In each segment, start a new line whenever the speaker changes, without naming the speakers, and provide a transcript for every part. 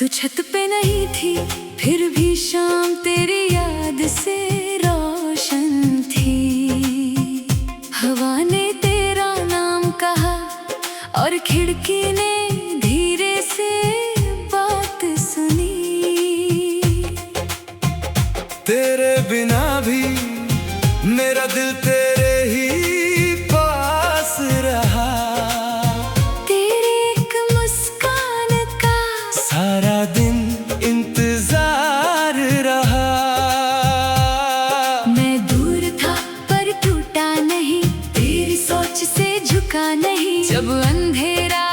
तू छत पे नहीं थी, फिर भी शाम तेरी याद से रोशन थी। हवा ने तेरा नाम कहा और खिड़की ने धीरे से बात सुनी।
तेरे बिना भी मेरा दिल तेरे ही पास रहा।
तेरी एक मुस्कान का
सारा दिन इंतजार रहा।
मैं दूर था पर टूटा नहीं, तेरी सोच से झुका नहीं। जब अंधेरा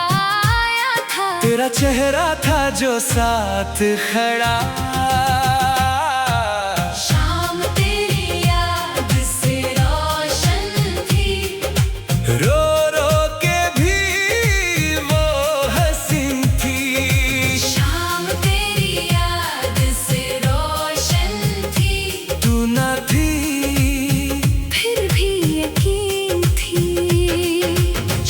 आया था
तेरा चेहरा था जो साथ खड़ा।
शाम तेरी याद से रोशन थी,
रो रो के भी वो हंसी थी।
शाम तेरी याद से रोशन थी।
तू न थी
फिर भी यकीन थी।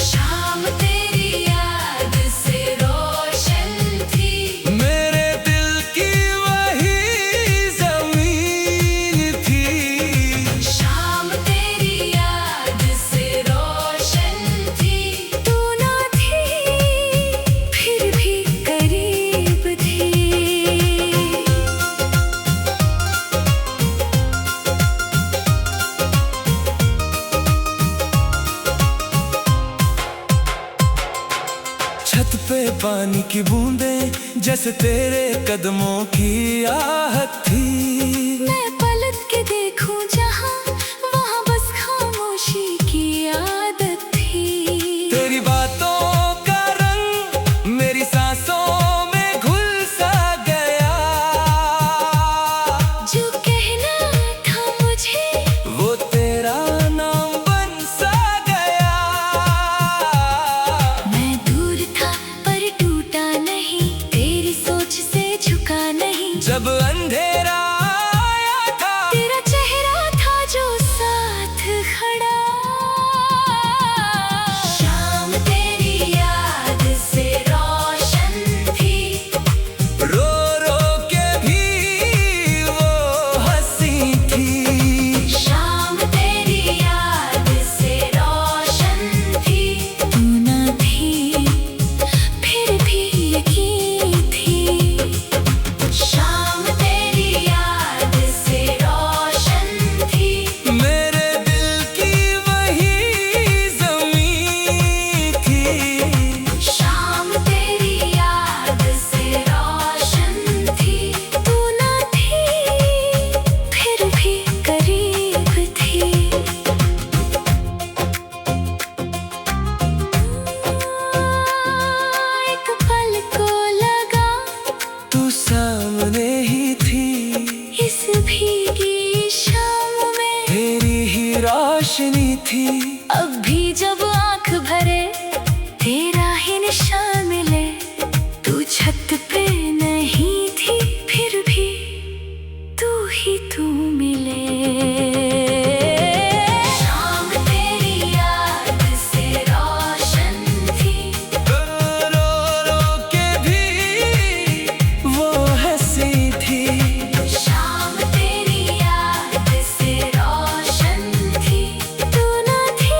शाम तेरी याद से रोशन थी।
मेरे दिल की वही जमीन थी।
शाम तेरी याद से रोशन थी। तू ना थी फिर भी करीब थी।
छत पे पानी की बूंदें जैसे तेरे कदमों की आहट थी।
मैं पलट के देखूं जहां, वहां बस खामोशी की आदत थी।
तेरी बातों का रंग मेरी सांसों में घुल सा गया।
जो कहना था मुझे
वो तेरा नाम बन सा गया।
मैं दूर था पर टूटा नहीं, तेरी सोच से झुका नहीं।
जब अंधेरा आया था
तेरा चेहरा था जो साथ खड़ा। शाम तेरी याद से रोशन थी।
रो रो के भी वो हंसी थी।
शाम तेरी याद से रोशन थी। तू ना थी फिर भी यकीन थी। शाम तेरी याद से रोशन थी।
मेरे दिल की वही जमीन थी।
शाम तेरी याद से रोशन थी। तू ना थी फिर भी करीब थी। एक पल को लगा
तू सामने ही थी।
इस भीगी शाम में
तेरी ही रोशनी थी।
अब भी जब आंख भरे तेरा ही निशान मिले। तू छत पे नहीं थी फिर भी तू ही तू मिले। शाम तेरी याद से रोशन थी।
रो रो के भी वो हंसी थी।
शाम तेरी याद से रोशन थी। तू ना थी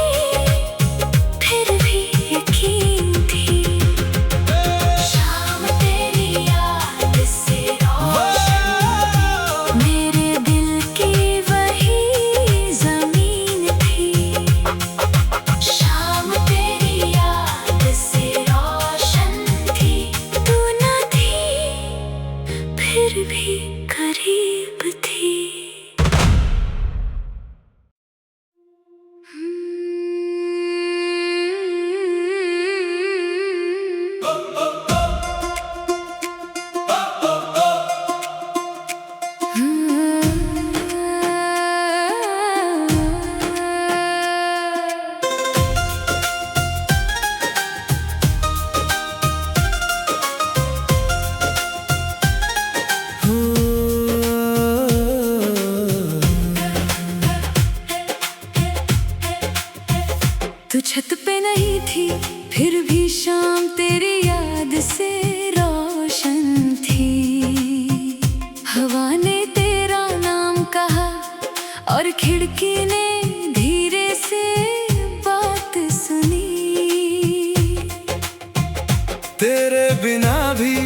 तेरे बिना भी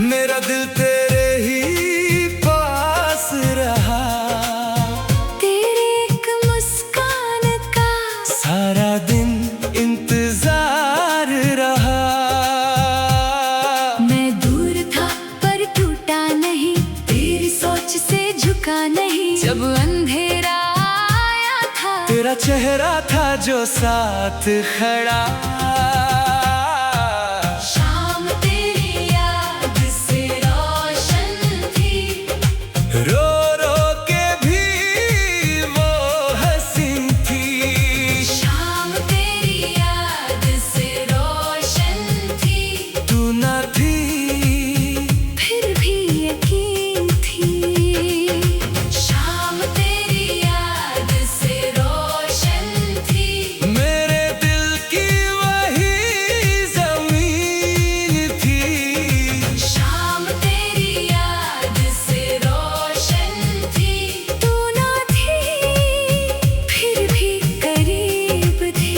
मेरा दिल तेरे ही पास रहा।
तेरी एक मुस्कान का
सारा दिन इंतजार रहा।
मैं दूर था पर टूटा नहीं, तेरी सोच से झुका नहीं। जब अंधेरा आया था
तेरा चेहरा था जो साथ खड़ा।
शाम तेरी याद से रोशन थी,
रो रो के भी वो हंसी थी।
शाम तेरी याद से रोशन थी।
तू ना थी
फिर भी यकीन थी। शाम तेरी याद से रोशन थी।
मेरे दिल की वही ज़मीन थी।
शाम तेरी याद से रोशन थी। तू ना थी फिर भी करीब थी।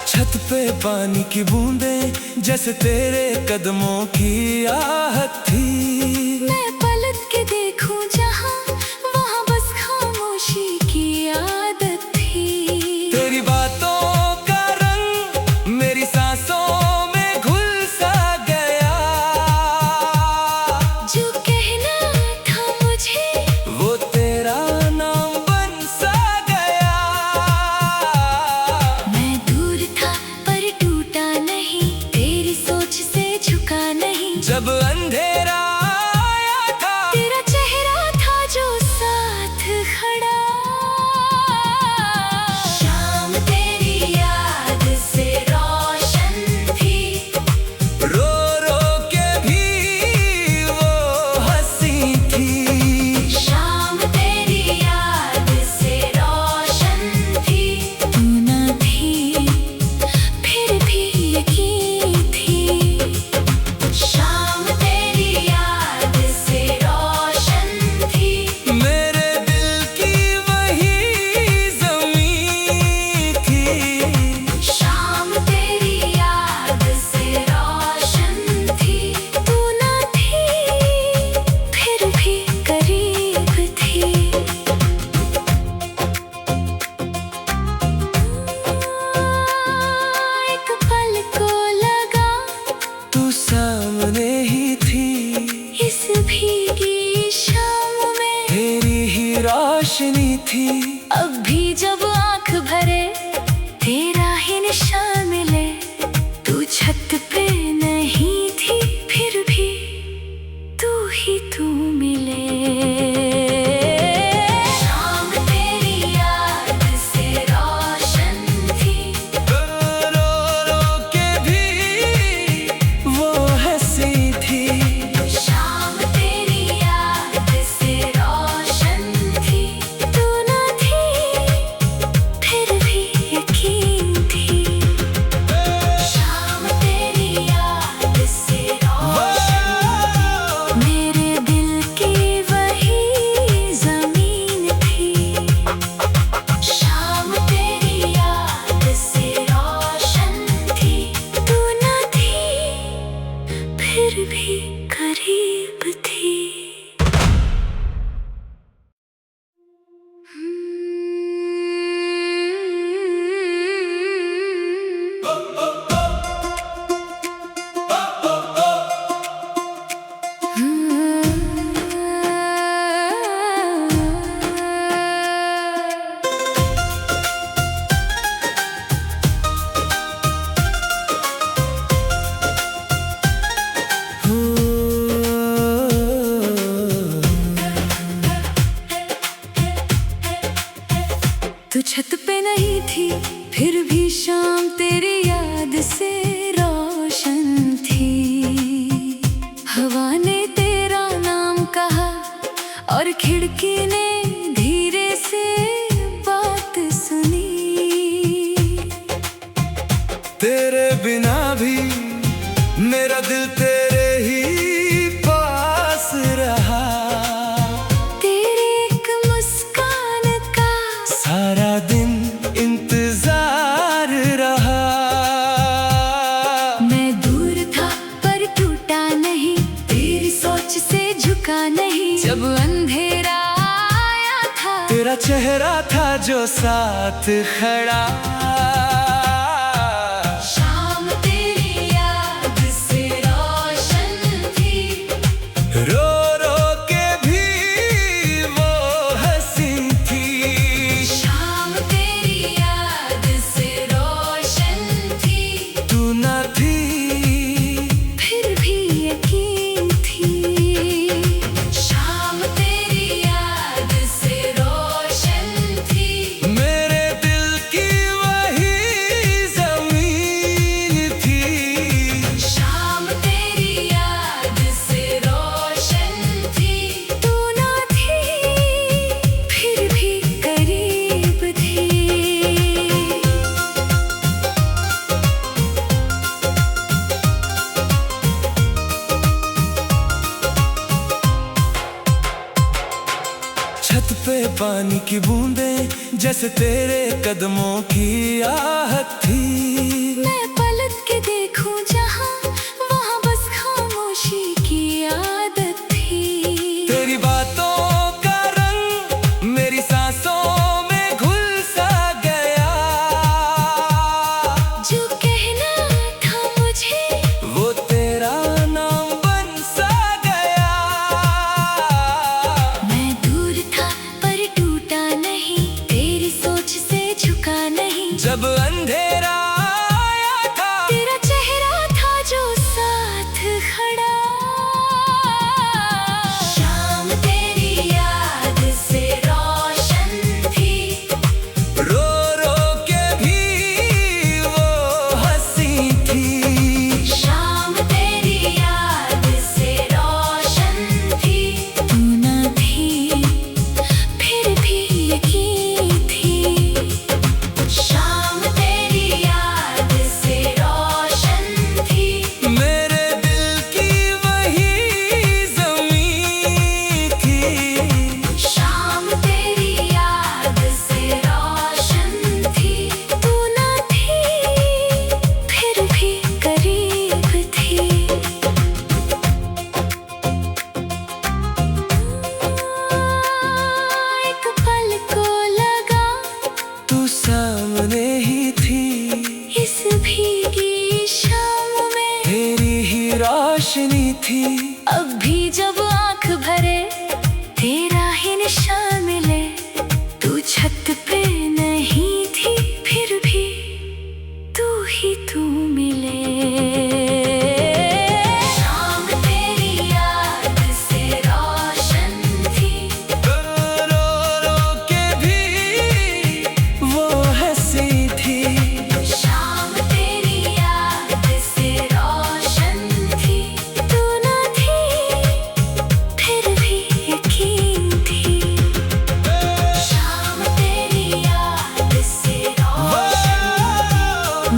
छत पे पानी की बूंदें जैसे तेरे कदमों की आहट थी।
मैं पलट के देखूं जहां, वहां बस खामोशी की आदत थी।
तेरी बातों का रंग मेरी सांसों में घुल सा गया।
जो कहना था मुझे
वो तेरा नाम बन सा गया।
मैं दूर था पर टूटा नहीं, तेरी सोच से झुका नहीं।
जब अंधेरा आया था
तेरा चेहरा था जो साथ खड़ा। शाम तेरी याद से रोशन थी,
रो रो के भी वो हंसी थी।
शाम तेरी याद से रोशन थी। तू ना थी फिर भी यकीन थी। शाम तेरी याद से रोशन थी।
मेरे दिल की वही ज़मीन थी।
शाम तेरी याद से रोशन थी। तू ना थी फिर भी करीब थी। एक पल को लगा
तू सामने ही थी।
इस भीगी शाम में
तेरी ही रोशनी थी।
अब भी जब आंख भरे तेरा ही निशान मिले। तू छत पे नहीं थी फिर भी तू ही तू मिले। शाम तेरी याद से रोशन थी।
रो रो रो के भी वो हंसी थी।
शाम तेरी याद से रोशन थी। तू ना थी फिर भी यकीन थी। शाम तेरी याद से रोशन, मेरे दिल की वही ज़मीन थी। शाम तेरी याद से रोशन थी। तू ना थी फिर भी करीब थी। तू छत पे नहीं थी फिर भी शाम तेरी याद से रोशन थी। हवा ने तेरा नाम कहा और खिड़की ने धीरे से बात सुनी।
तेरे बिना भी मेरा दिल तेरे ही पास रहा।
झुका नहीं। जब अंधेरा आया था
तेरा चेहरा था जो साथ खड़ा।
शाम तेरी याद से रोशन थी,
रो रो के भी वो हंसी थी।
शाम तेरी याद से रोशन थी।
तू न थी
फिर भी यकीन थी। शाम तेरी याद से रोशन थी।
मेरे दिल की वही जमीन थी।
शाम तेरी याद से रोशन थी। तू ना थी फिर भी करीब थी।
छत पे पानी की बूंदें जैसे तेरे कदमों की आहट थी।
मैं पलट के देखूं जहां, वहां बस खामोशी की आदत थी।
तेरी बातों का रंग मेरी सांसों में घुल सा गया।
जो कहना था मुझे
वो तेरा नाम बन सा गया।
मैं दूर था पर टूटा नहीं, तेरी सोच से झुका नहीं।
जब अंधेरा आया था
तेरा चेहरा था जो साथ खड़ा। शाम तेरी याद से रोशन थी,
रो रो के भी वो हंसी थी।
शाम तेरी याद से रोशन थी। तू ना थी फिर भी यकीन थी। शाम तेरी याद से रोशन थी।
मेरे दिल की वही जमीन थी।
शाम तेरी याद से रोशन थी। तू ना थी फिर भी करीब थी। एक पल को लगा
तू सामने ही थी।
इस भीगी शाम में
तेरी ही रोशनी थी।
अब भी जब आंख भरे तेरा ही निशान मिले। तू छत पे नहीं थी फिर भी तू ही तू मिले। शाम तेरी याद से रोशन थी,
रो रो के भी वो हंसी थी।
शाम तेरी याद से रोशन थी। तू ना थी फिर भी यकीन थी। शाम तेरी याद से रोशन,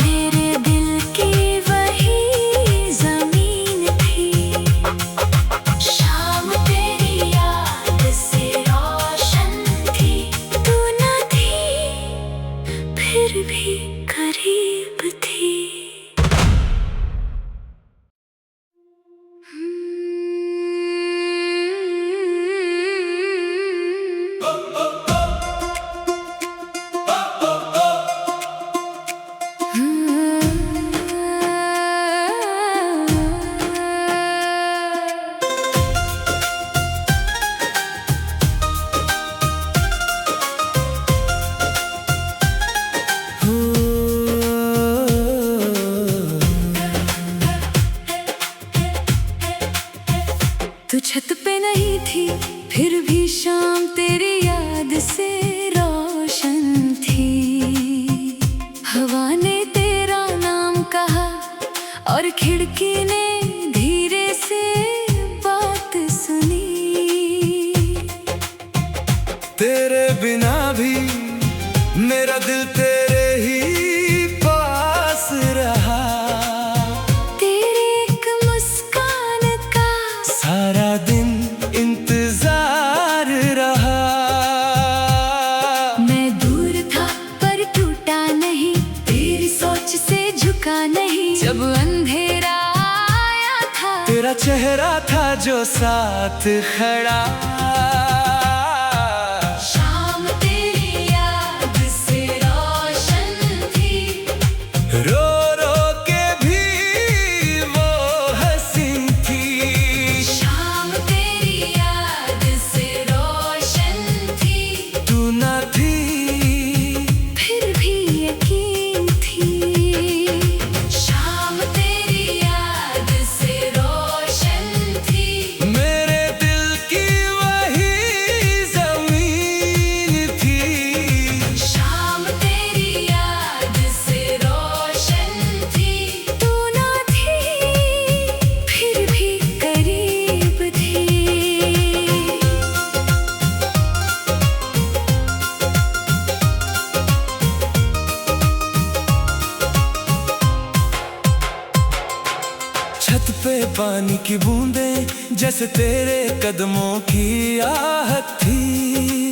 मेरे दिल की वही जमीन थी। शाम तेरी याद से रोशन थी। तू ना थी फिर भी करीब थी। तू छत पे नहीं थी फिर भी शाम तेरी याद से रोशन थी। हवा ने तेरा नाम कहा और खिड़की ने धीरे से बात सुनी।
तेरे बिना भी मेरा दिल तेरे ही पास रहा।
तेरी एक मुस्कान का
सारा दिन इंतजार रहा।
मैं दूर था पर टूटा नहीं, तेरी सोच से झुका नहीं। जब अंधेरा आया था
तेरा चेहरा था जो साथ खड़ा।
शाम तेरी याद से रोशन थी,
रो रो के भी वो हंसी थी।
शाम तेरी याद से रोशन थी,
तू ना थी
फिर भी यकीन थी। शाम तेरी याद से रोशन थी,
मेरे दिल की वही जमीन थी।
शाम तेरी याद से रोशन थी, तू ना थी फिर भी करीब थी।
छत पे पानी की बूंदें जैसे तेरे कदमों की आहट थी।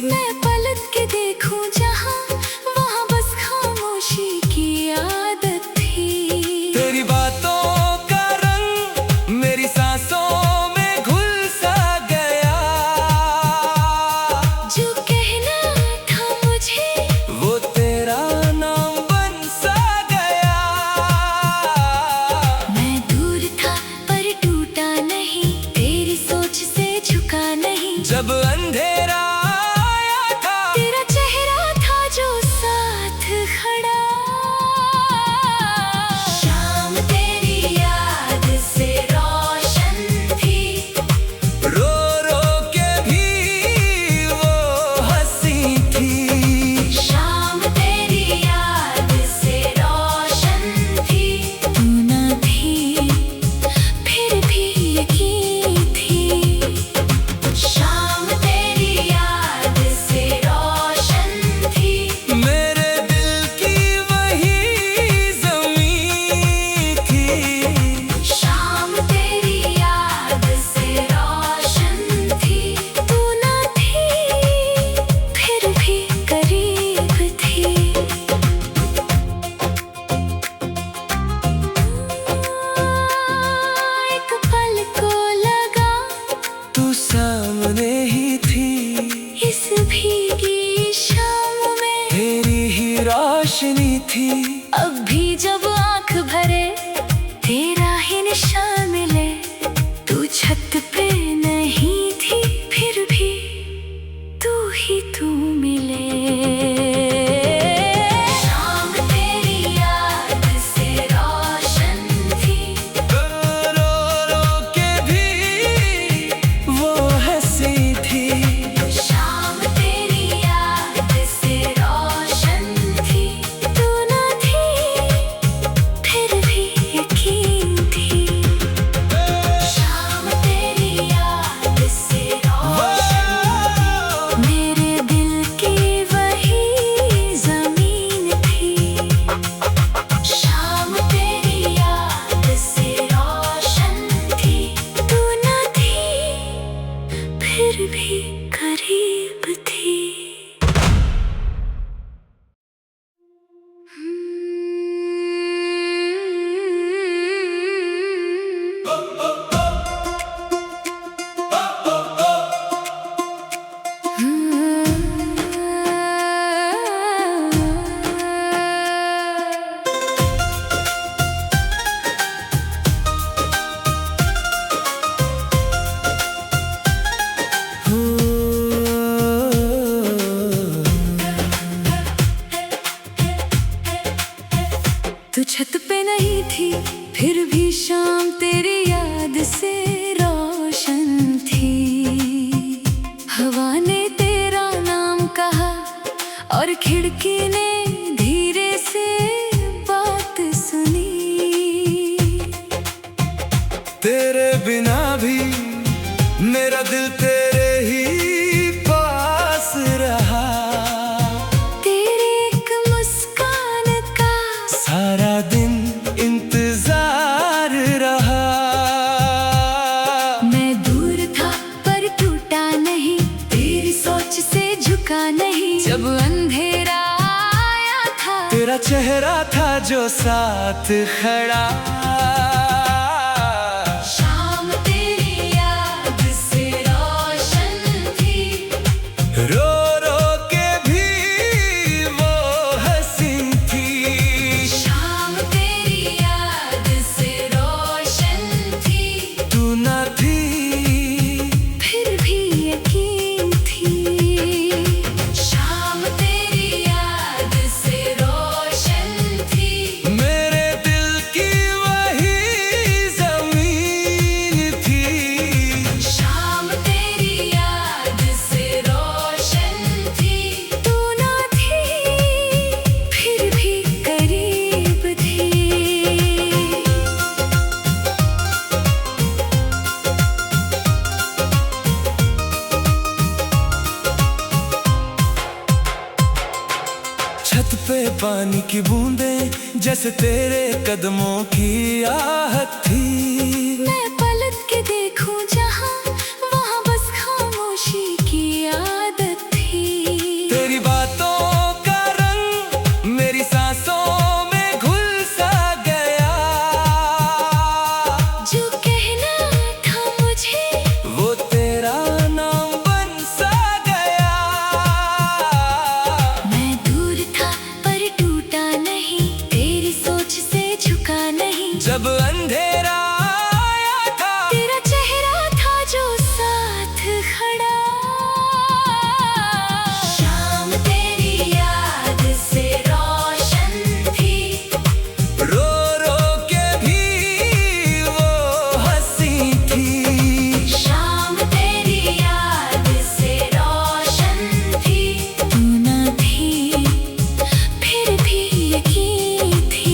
मैं पलट के देखूं जहां, वहां बस खामोशी की आदत थी।
तेरी बातों का रंग मेरी सांसों में घुल सा गया।
जो कहना था मुझे,
वो तेरा नाम बन सा गया।
मैं दूर था पर टूटा नहीं, तेरी सोच से झुका नहीं।
जब अंधेरा आया था
तेरा चेहरा था जो साथ खड़ा। शाम तेरी याद से रोशन थी,
रो रो के भी वो हंसी थी।
शाम तेरी याद से रोशन थी, तू ना थी फिर भी यकीन थी। शाम तेरी याद से रोशन थी,
मेरे दिल की वही जमीन थी।
शाम तेरी याद से रोशन थी, तू ना थी फिर भी करीब थी। एक पल को लगा
तू सामने ही थी,
इस भीगी शाम में
तेरी ही रोशनी थी।
अब भी जब आंख भरे तेरा ही निशान मिले। तू छत पे नहीं थी फिर भी तू ही तू मिले। शाम तेरी याद से रोशन थी,
रो रो के भी वो हंसी थी।
शाम तेरी याद से रोशन थी, तू ना थी फिर भी यकीन थी। शाम तेरी याद से रोशन थी, मेरे दिल की वही जमीन थी। शाम तेरी याद से रोशन थी, तू ना थी फिर भी करीब थी। तू छत पे नहीं थी फिर भी शाम तेरी याद से रोशन थी। हवा ने तेरा नाम कहा और खिड़की ने धीरे से बात सुनी।
तेरे बिना भी मेरा दिल तेरे ही पास रहा।
तेरी एक मुस्कान का
सारा दिन इंतजार रहा।
मैं दूर था पर टूटा नहीं, तेरी सोच से झुका नहीं। जब अंधेरा आया था
तेरा चेहरा था जो साथ खड़ा।
शाम
पानी की बूंदें जैसे तेरे कदमों की आहट थी।
मैं पलट के देखूं जहां, वहां बस खामोशी की आदत थी।
तेरी बातों का रंग मेरी सांसों में घुल सा गया।
जो कहना था मुझे
वो तेरा नाम बन सा गया।
मैं दूर था पर टूटा नहीं, तेरी सोच से झुका नहीं।
जब अंधेरा आया था
तेरा चेहरा था जो साथ खड़ा। शाम तेरी याद से रोशन थी,
रो रो के भी वो हंसी थी।
शाम तेरी याद से रोशन थी। तू न थी फिर भी यकीन थी।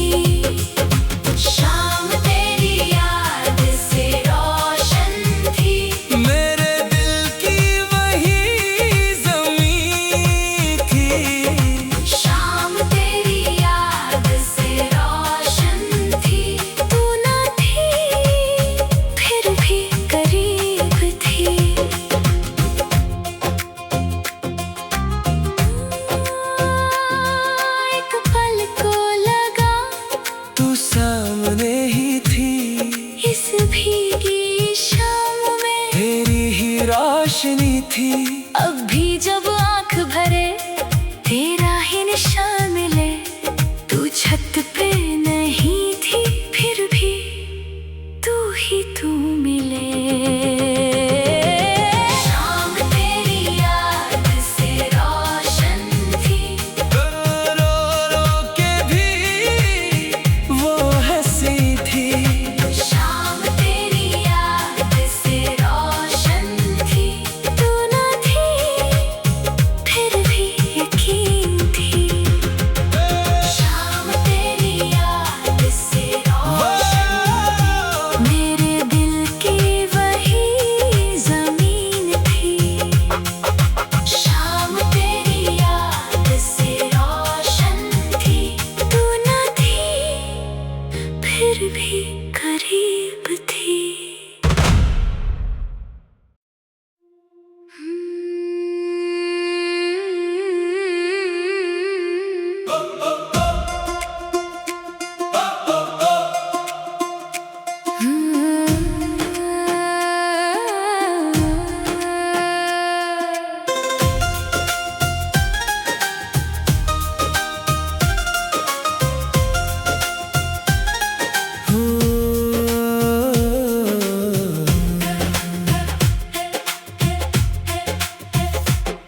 शाम तेरी याद से रोशन थी।
मेरे दिल की वही ज़मीं थी।
शाम तेरी याद से रोशन थी। तू न थी फिर भी करीब थी। एक पल को लगा
तू सामने ही थी।
इस भीगी शाम में
तेरी ही रोशनी थी।
अब भी जब आंख भरे तेरा ही निशान मिले। तू छत पे नहीं थी फिर भी तू ही तू मिले। शाम तेरी याद से रोशन थी।
रो रो के भी वो हंसी थी।
शाम तेरी याद से रोशन थी। तू न थी फिर भी यकीन थी। शाम तेरी याद से रोशन, मेरे दिल की वही ज़मीन थी। शाम तेरी याद से रोशन थी। तू न थी फिर भी करीब थी।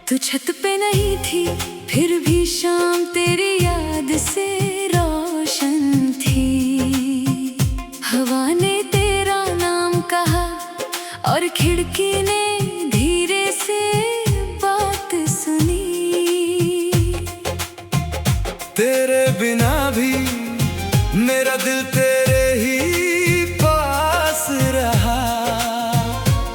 तू छत पे नहीं थी फिर भी शाम तेरी याद से रोशन थी। हवा ने तेरा नाम कहा और खिड़की ने धीरे से बात सुनी।
तेरे बिना भी मेरा दिल तेरे ही पास रहा।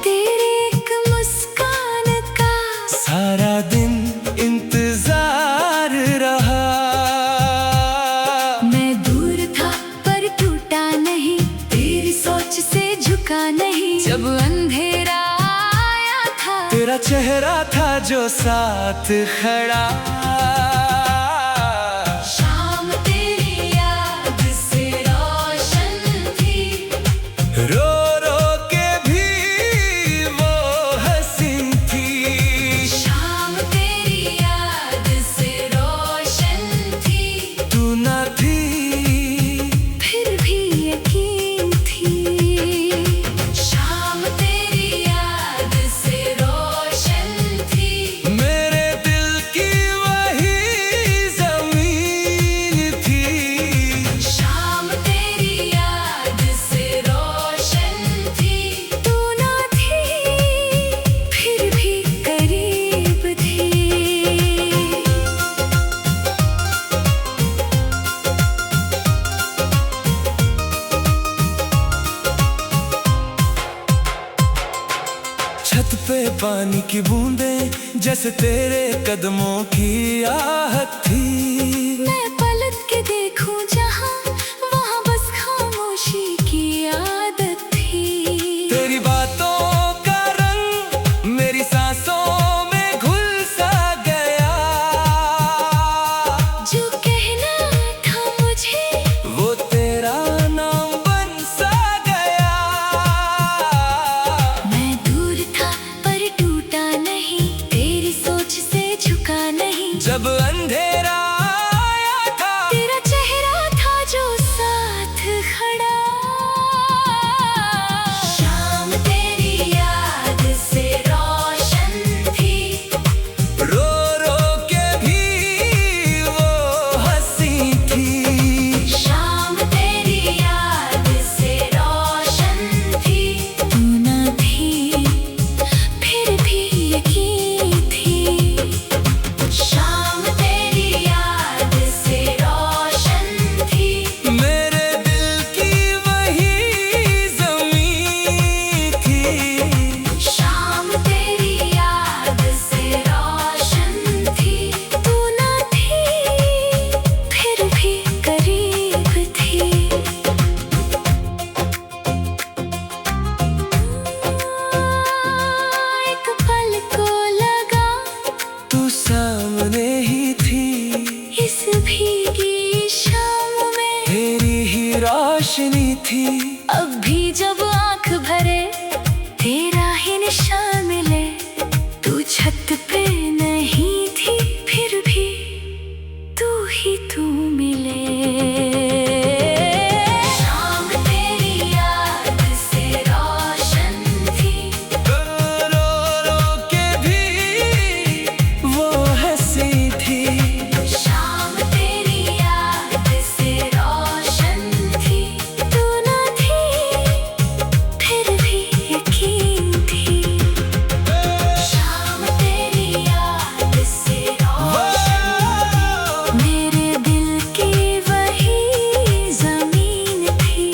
तेरी एक मुस्कान का
सारा दिन इंतजार रहा।
मैं दूर था पर टूटा नहीं, तेरी सोच से झुका नहीं। जब अंधेरा आया था
तेरा चेहरा था जो साथ खड़ा।
शाम तेरी याद से रोशन थी।
रो रो के भी वो हंसी थी।
शाम तेरी याद से रोशन थी।
तू न थी
फिर भी यकीन थी। शाम तेरी याद से रोशन थी।
मेरे दिल की वही ज़मीन थी।
शाम तेरी याद से रोशन थी। तू न थी फिर भी करीब थी।
छत पे पानी की बूंदें जैसे तेरे कदमों की आहट थी।
मैं पलट पलट के देखूं जहां, वहां बस खामोशी की आदत थी।
तेरी बातों का रंग मेरी सांसों में घुल सा गया।
जो कहना था मुझे
वो तेरा नाम बन सा गया।
मैं दूर था पर टूटा नहीं, तेरी सोच से झुका नहीं।
जब अंधेरा आया था
तेरा चेहरा था जो साथ खड़ा। शाम तेरी याद से रोशन थी,
रो रो के भी वो हंसी थी।
शाम तेरी याद से रोशन थी। तू न थी फिर भी यकीन थी। शाम तेरी याद से रोशन थी।
मेरे दिल की वही ज़मीं थी।
शाम तेरी याद से रोशन थी। तू न थी फिर भी करीब थी। एक पल को लगा
तू सामने ही थी।
इस भीगी शाम में
तेरी ही रोशनी थी।
अब भी जब आंख भरे तेरा ही निशान मिले। तू छत पे नहीं थी फिर भी तू ही तू मिले। शाम तेरी याद से रोशन थी।
रो रो के भी वो हंसी थी।
शाम तेरी याद से रोशन थी। तू न थी फिर भी यकीन थी। शाम तेरी याद से रोशन, मेरे दिल की वही ज़मीन थी।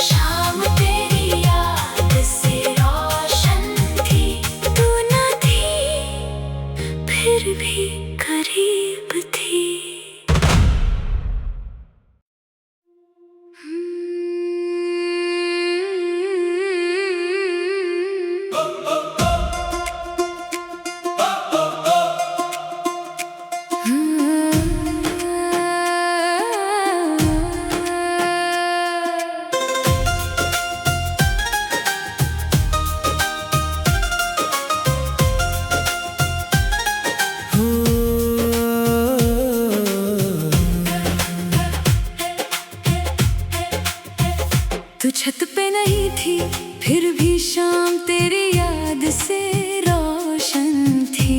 शाम तेरी याद से रोशन थी। तू न थी फिर भी करीब थी। तू छत पे नहीं थी फिर भी शाम तेरी याद से रोशन थी।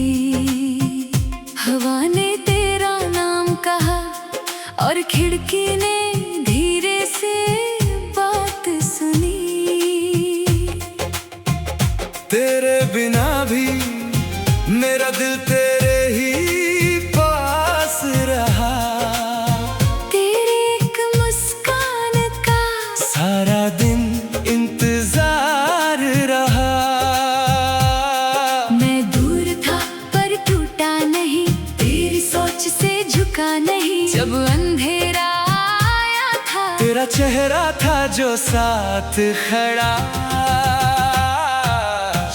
हवा ने तेरा नाम कहा और खिड़की ने धीरे से बात सुनी।
तेरे बिना भी मेरा दिल तेरे ही पास रहा।
तेरी एक मुस्कान का
सारा दिन इंतजार रहा।
मैं दूर था पर टूटा नहीं, तेरी सोच से झुका नहीं। जब अंधेरा आया था
तेरा चेहरा था जो साथ खड़ा।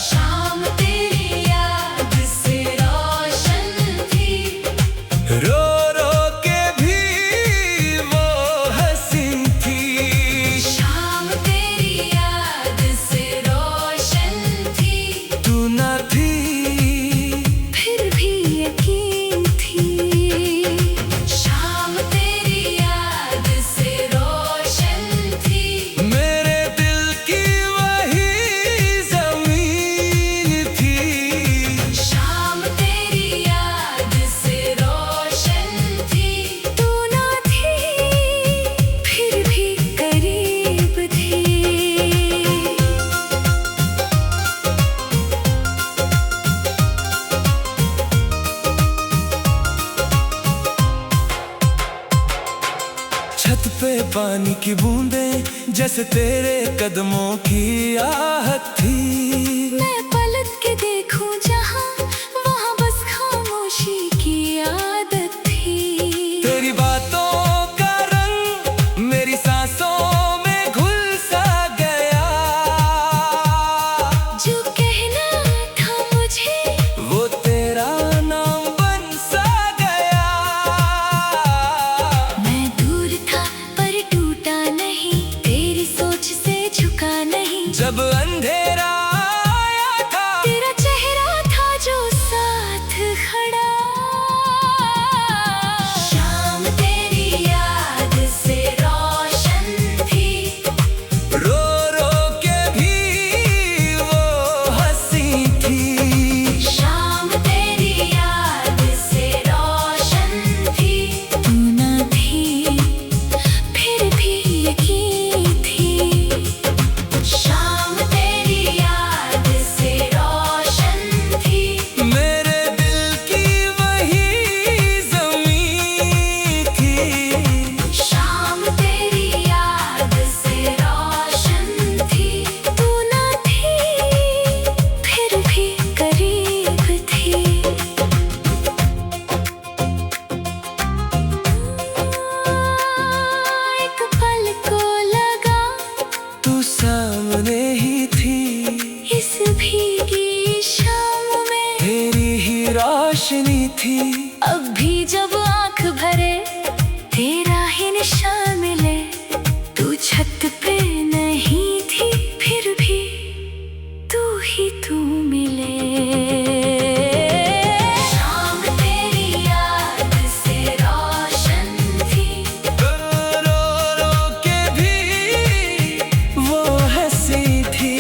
शाम तेरी याद से रोशन थी।
रो रो के भी वो हंसी थी।
शाम तेरी याद से रोशन थी।
तू न थी
फिर भी यकीन थी। शाम तेरी याद से रोशन थी।
मेरे दिल की वही ज़मीं थी।
शाम तेरी याद से रोशन थी। तू न थी फिर भी करीब थी।
छत पे पानी की बूंदें जैसे तेरे कदमों की आहट थी।
मैं पलट के देखूं जहां, वहां बस खामोशी की आदत थी।
रोशनी थी।
अब भी जब आंख भरे तेरा ही निशान मिले। तू छत पे नहीं थी फिर भी तू ही तू मिले। शाम तेरी याद से रोशन थी।
रो रो के भी वो हंसी थी।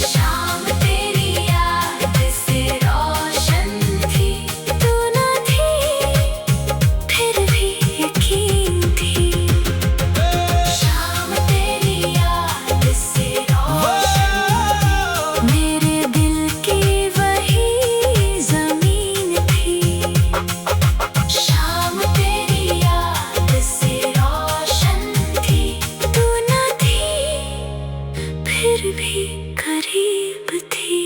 शाम तेरी याद से रोशन थी। तू न थी फिर भी यकीन थी। शाम तेरी याद से रोशन मेरे दिल की वही जमीन थी। शाम तेरी याद से रोशन थी। तू न थी फिर भी करीब थी।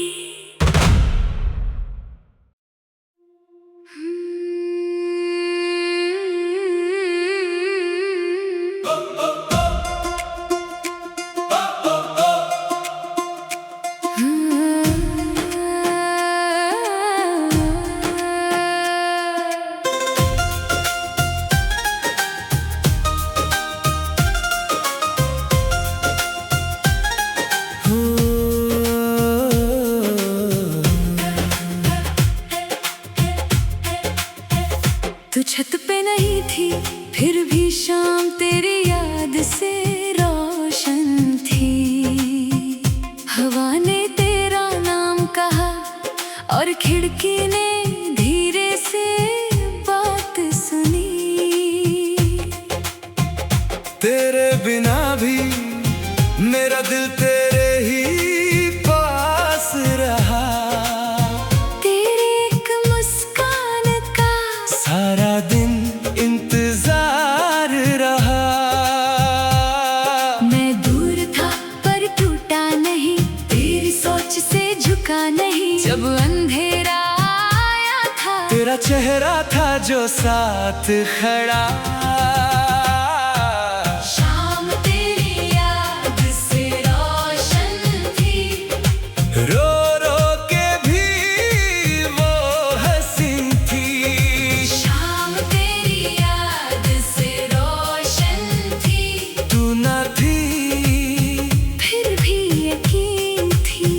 तू छत पे नहीं थी फिर भी शाम तेरी याद से रोशन थी। हवा ने तेरा नाम कहा और खिड़की ने धीरे से बात सुनी।
तेरे बिना भी मेरा दिल तेरे ही पास रहा।
तेरी एक मुस्कान का
सारा दिन इंतजार रहा।
मैं दूर था पर टूटा नहीं। तेरी सोच से झुका नहीं। जब अंधेरा आया था
तेरा चेहरा था जो साथ खड़ा।
शाम तेरी याद से रोशन थी।
रो रो के भी वो हंसी थी।
शाम तेरी याद से रोशन थी।
तू न थी
फिर भी यकीन थी।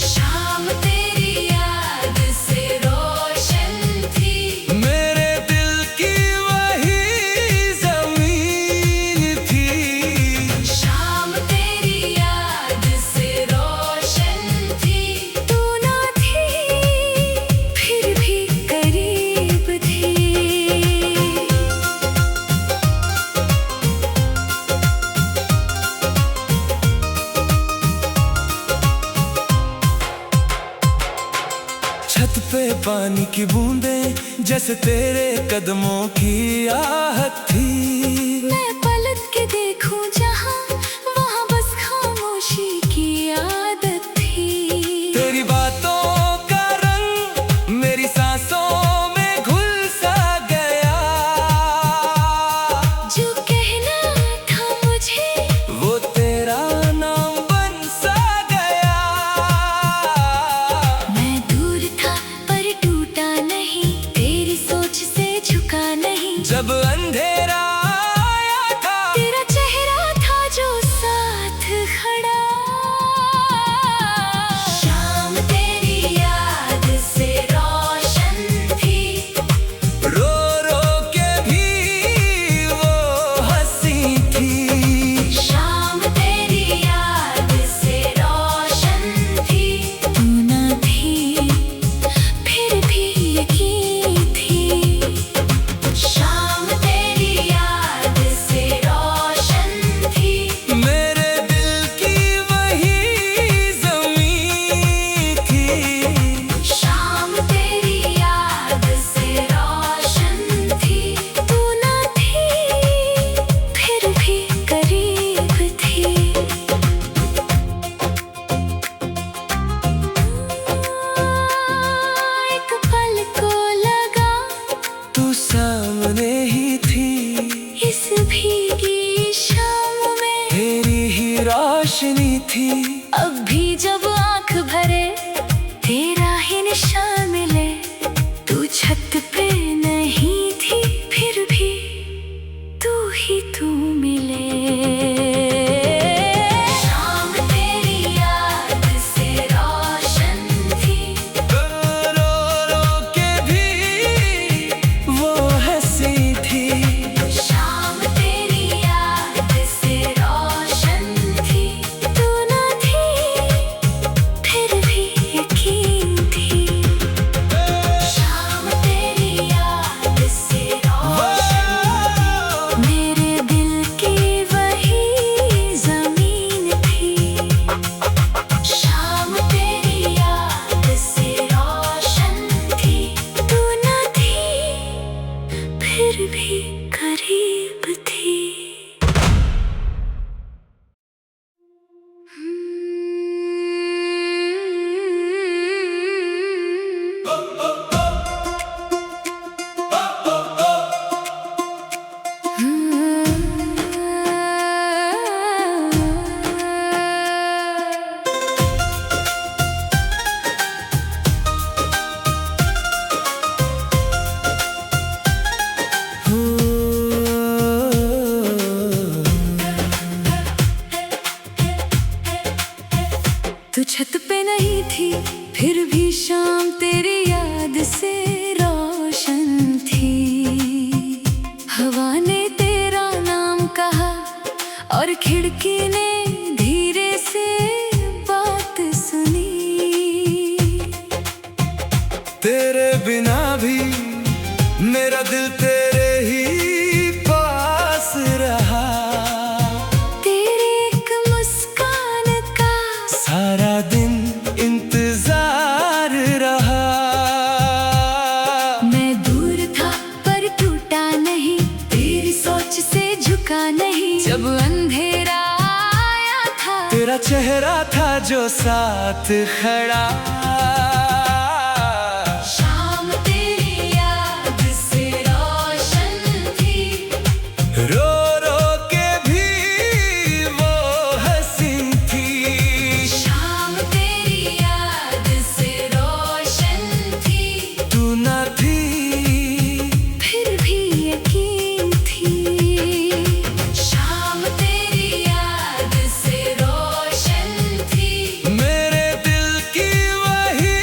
शाम तेरी याद से रोशन थी।
मेरे दिल की वही जमीन थी।
शाम तेरी याद से रोशन थी। तू न थी फिर भी करीब थी।
छत पे पानी की बूंदें जैसे तेरे कदमों की आहट थी।
मैं पलट के देखूं जहां वहां बस खामोशी की आदत थी।
तेरी बातों का रंग मेरी सांसों में घुल सा गया।
जो कहना था मुझे
वो तेरा नाम बन सा गया।
मैं दूर था पर टूटा नहीं। तेरी सोच से झुका नहीं।
जब अंधेरा आया था
तेरा चेहरा था जो साथ खड़ा। शाम तेरी याद से रोशन थी।
रो रो के भी वो हंसी थी।
शाम तेरी याद से रोशन थी। तू न थी फिर भी यकीन थी। शाम तेरी याद से रोशन थी।
मेरे दिल की वही जमीन थी।
शाम तेरी याद से रोशन थी। तू न थी फिर भी करीब थी। एक पल को लगा
तू सामने ही थी।
इस भीगी शाम में
तेरी ही रोशनी थी।
अब भी जब आंख भरे तेरा ही निशान मिले।
तेरे बिना भी मेरा दिल तेरे ही पास रहा।
तेरी एक मुस्कान का
सारा दिन इंतजार रहा।
मैं दूर था पर टूटा नहीं, तेरी सोच से झुका नहीं। जब अंधेरा आया था
तेरा चेहरा था जो साथ खड़ा।
शाम तेरी याद से रोशन थी,
रो रो के भी वो हंसी थी।
शाम तेरी याद से रोशन थी।
तू न थी
फिर भी यकीन थी। शाम तेरी याद से रोशन थी।
मेरे दिल की वही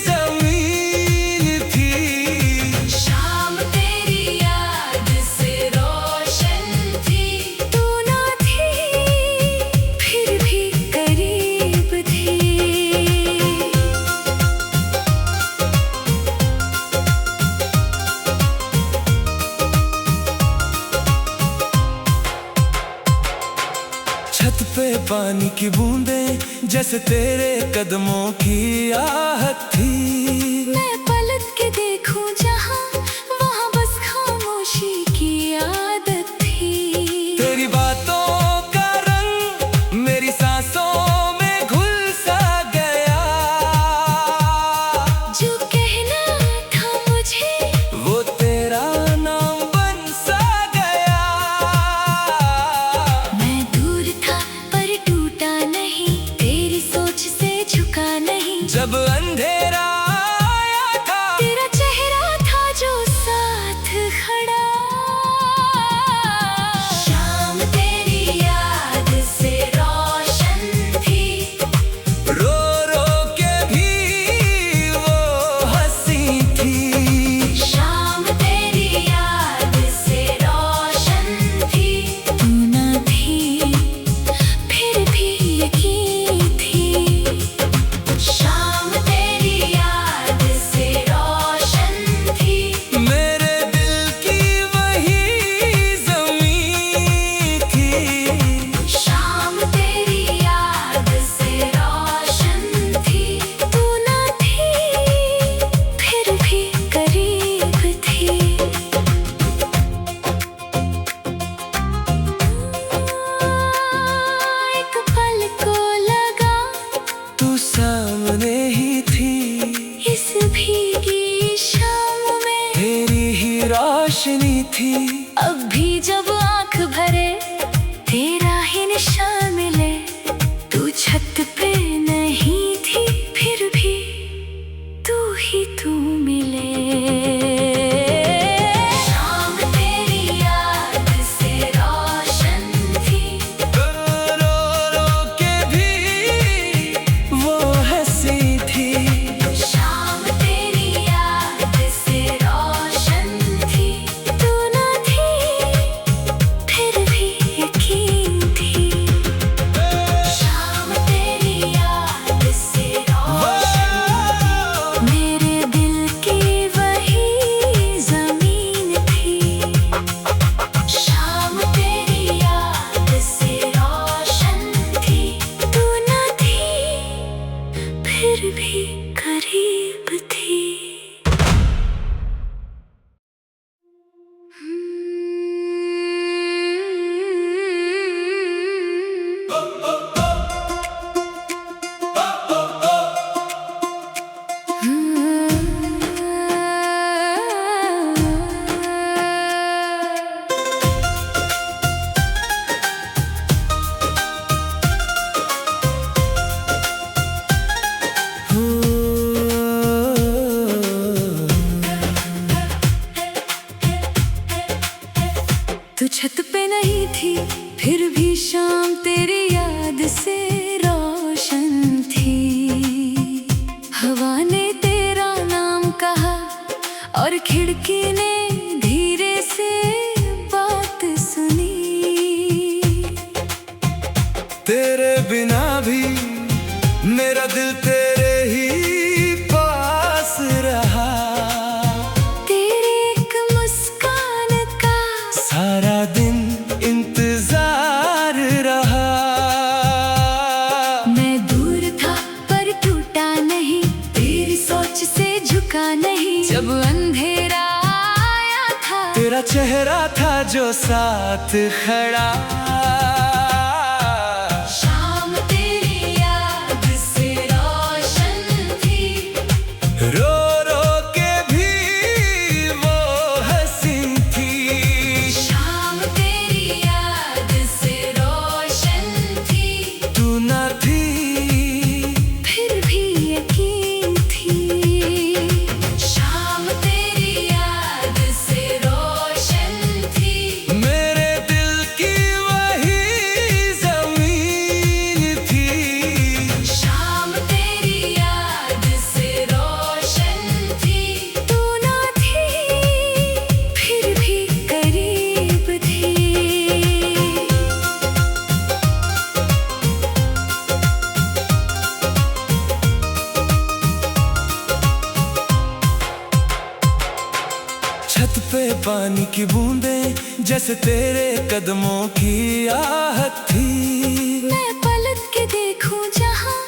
जमीन थी।
शाम तेरी याद से रोशन थी। तू ना थी फिर भी करीब थी।
छत पे पानी की बूंदें जैसे तेरे कदमों की आहट थी।
मैं पलट के देखूं जहां, वहां बस खामोशी की आदत थी।
तेरी बातों का रंग मेरी सांसों में घुल सा गया।
जो कहना था मुझे
वो तेरा नाम बन सा गया।
मैं दूर था पर टूटा नहीं, तेरी सोच से झुका नहीं।
जब अंधेरा आया था
तेरा चेहरा था जो साथ खड़ा। शाम तेरी याद से रोशन थी।
रो रो के भी वो हंसी थी।
शाम तेरी याद से रोशन थी। तू ना थी फिर भी यकीन थी। शाम तेरी याद से रोशन थी।
मेरे दिल की वही जमीन थी।
शाम तेरी याद से रोशन थी। तू ना थी फिर भी करीब थी। एक पल को लगा
तू सामने ही थी।
इस भीगी शाम में
तेरी ही रोशनी थी।
अब भी जब आंख भरे तेरा ही निशान मिले। तू छत पे नहीं थी फिर भी तू ही तू मिले। शाम तेरी याद से रोशन थी।
रो रो के भी वो हंसी थी।
शाम तेरी याद से रोशन थी। तू ना थी फिर भी यकीन थी। शाम तेरी याद से रोशन थी। मेरे दिल की वही जमीन थी। शाम तेरी याद से रोशन थी। तू ना थी फिर भी करीब थी। तू छत पे नहीं थी फिर भी शाम तेरी याद से रोशन थी। हवा ने तेरा नाम कहा और खिड़की ने धीरे से बात सुनी।
तेरे बिना भी मेरा दिल तेरे ही पास रहा।
झुका नहीं जब अंधेरा आया था।
तेरा चेहरा था जो साथ खड़ा।
शाम तेरी याद से रोशन थी,
रो रो के भी वो हंसी थी।
शाम तेरी याद से रोशन थी,
तू ना थी
फिर भी यकीन थी। शाम तेरी याद से रोशन थी,
मेरे दिल की वही जमीन थी।
शाम तेरी याद से रोशन थी। तू ना थी फिर भी करीब थी।
छत पे पानी की बूंदें जैसे तेरे कदमों की आहट थी।
मैं पलट के देखूं जहां